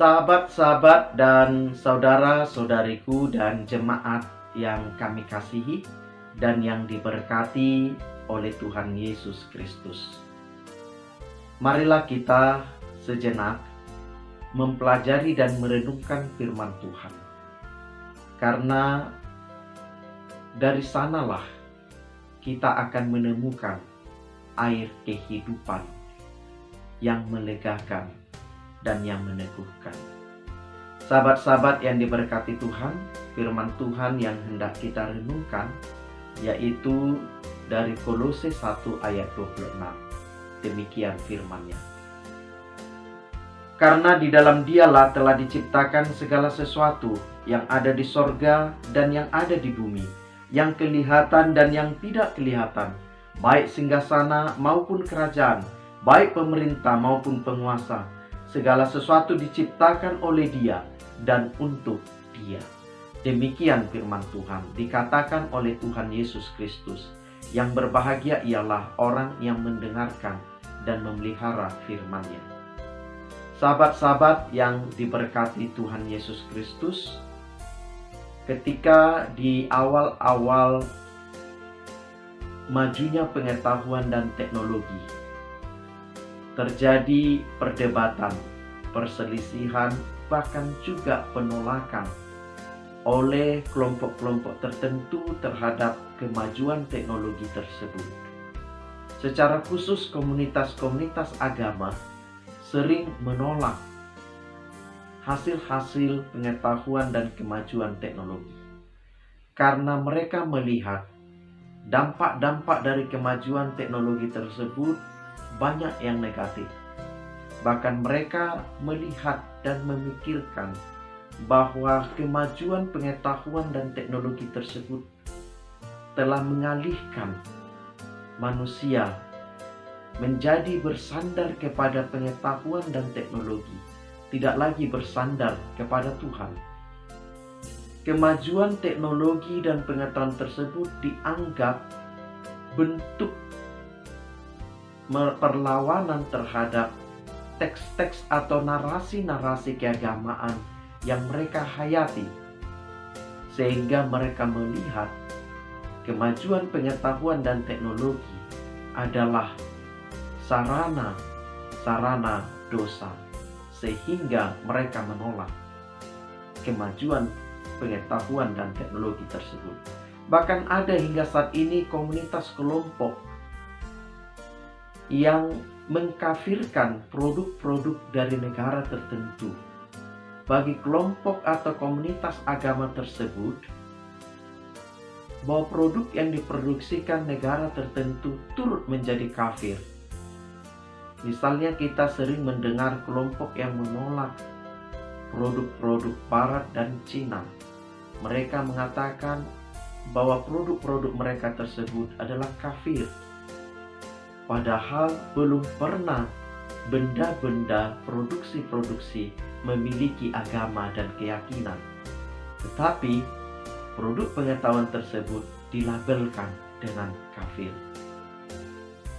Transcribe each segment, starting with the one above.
Sahabat-sahabat dan saudara-saudariku dan jemaat yang kami kasihi dan yang diberkati oleh Tuhan Yesus Kristus. Marilah kita sejenak mempelajari dan merenungkan firman Tuhan. Karena dari sanalah kita akan menemukan air kehidupan yang melegakan dan yang meneguhkan. Sahabat-sahabat yang diberkati Tuhan, firman Tuhan yang hendak kita renungkan yaitu dari Kolose 1 ayat 26. Demikian firman-Nya. Karena di dalam Dialah telah diciptakan segala sesuatu yang ada di sorga dan yang ada di bumi, yang kelihatan dan yang tidak kelihatan, baik singgasana maupun kerajaan, baik pemerintah maupun penguasa. Segala sesuatu diciptakan oleh Dia dan untuk Dia. Demikian firman Tuhan dikatakan oleh Tuhan Yesus Kristus. Yang berbahagia ialah orang yang mendengarkan dan memelihara firman-Nya. Sahabat-sahabat yang diberkati Tuhan Yesus Kristus, ketika di awal-awal majunya pengetahuan dan teknologi, terjadi perdebatan, perselisihan, bahkan juga penolakan oleh kelompok-kelompok tertentu terhadap kemajuan teknologi tersebut. Secara khusus komunitas-komunitas agama sering menolak hasil-hasil pengetahuan dan kemajuan teknologi. Karena mereka melihat dampak-dampak dari kemajuan teknologi tersebut banyak yang negatif. Bahkan mereka melihat dan memikirkan bahwa kemajuan pengetahuan dan teknologi tersebut telah mengalihkan manusia menjadi bersandar kepada pengetahuan dan teknologi, tidak lagi bersandar kepada Tuhan. Kemajuan teknologi dan pengetahuan tersebut dianggap bentuk perlawanan terhadap teks-teks atau narasi-narasi keagamaan yang mereka hayati, sehingga mereka melihat kemajuan pengetahuan dan teknologi adalah sarana dosa, sehingga mereka menolak kemajuan pengetahuan dan teknologi tersebut. Bahkan ada hingga saat ini komunitas kelompok yang mengkafirkan produk-produk dari negara tertentu. Bagi kelompok atau komunitas agama tersebut, bahwa produk yang diproduksikan negara tertentu turut menjadi kafir. Misalnya kita sering mendengar kelompok yang menolak produk-produk Barat dan Cina. Mereka mengatakan bahwa produk-produk mereka tersebut adalah kafir. Padahal belum pernah benda-benda produksi-produksi memiliki agama dan keyakinan. Tetapi produk pengetahuan tersebut dilabelkan dengan kafir.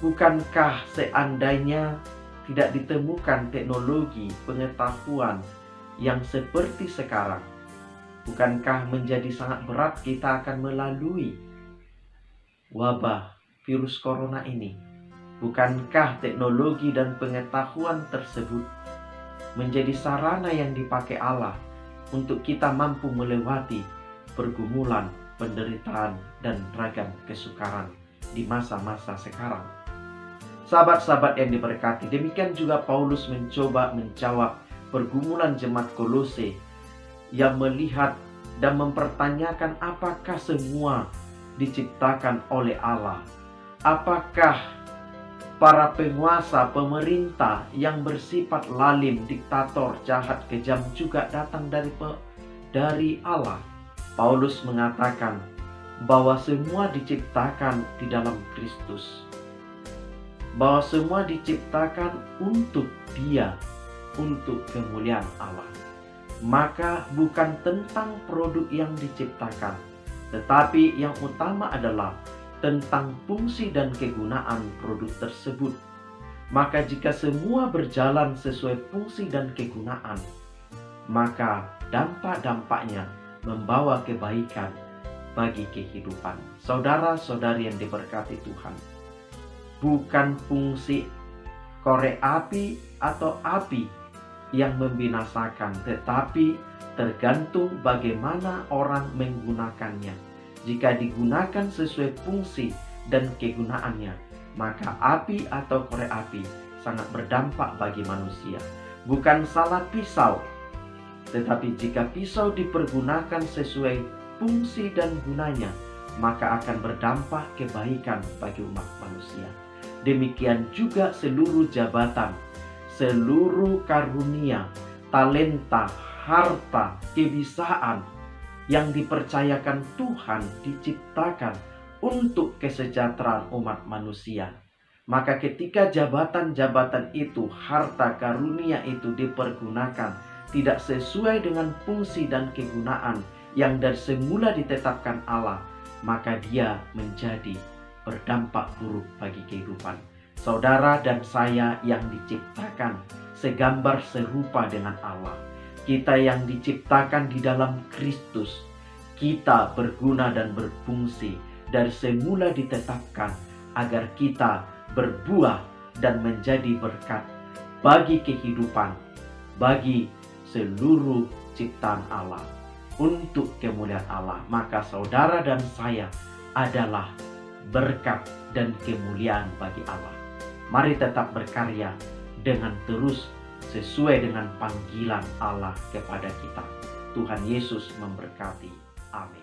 Bukankah seandainya tidak ditemukan teknologi pengetahuan yang seperti sekarang, bukankah menjadi sangat berat kita akan melalui wabah virus corona ini? Bukankah teknologi dan pengetahuan tersebut menjadi sarana yang dipakai Allah untuk kita mampu melewati pergumulan, penderitaan, dan ragam kesukaran di masa-masa sekarang? Sahabat-sahabat yang diberkati, demikian juga Paulus mencoba menjawab pergumulan jemaat Kolose yang melihat dan mempertanyakan apakah semua diciptakan oleh Allah. Apakah para penguasa, pemerintah yang bersifat lalim, diktator, jahat, kejam juga datang dari Allah? Paulus mengatakan bahwa semua diciptakan di dalam Kristus. Bahwa semua diciptakan untuk Dia, untuk kemuliaan Allah. Maka bukan tentang produk yang diciptakan, tetapi yang utama adalah tentang fungsi dan kegunaan produk tersebut. Maka jika semua berjalan sesuai fungsi dan kegunaan, maka dampak-dampaknya membawa kebaikan bagi kehidupan. Saudara-saudari yang diberkati Tuhan, bukan fungsi korek api atau api yang membinasakan, tetapi tergantung bagaimana orang menggunakannya. Jika digunakan sesuai fungsi dan kegunaannya, maka api atau korek api sangat berdampak bagi manusia. Bukan salah pisau, tetapi jika pisau dipergunakan sesuai fungsi dan gunanya, maka akan berdampak kebaikan bagi umat manusia. Demikian juga seluruh jabatan, seluruh karunia, talenta, harta, kebisaan yang dipercayakan Tuhan diciptakan untuk kesejahteraan umat manusia. Maka ketika jabatan-jabatan itu, harta karunia itu dipergunakan tidak sesuai dengan fungsi dan kegunaan yang dari semula ditetapkan Allah, maka dia menjadi berdampak buruk bagi kehidupan. Saudara dan saya yang diciptakan segambar serupa dengan Allah, kita yang diciptakan di dalam Kristus, kita berguna dan berfungsi dari semula ditetapkan agar kita berbuah dan menjadi berkat bagi kehidupan, bagi seluruh ciptaan Allah, untuk kemuliaan Allah. Maka saudara dan saya adalah berkat dan kemuliaan bagi Allah. Mari tetap berkarya dengan terus sesuai dengan panggilan Allah kepada kita. Tuhan Yesus memberkati. Amin.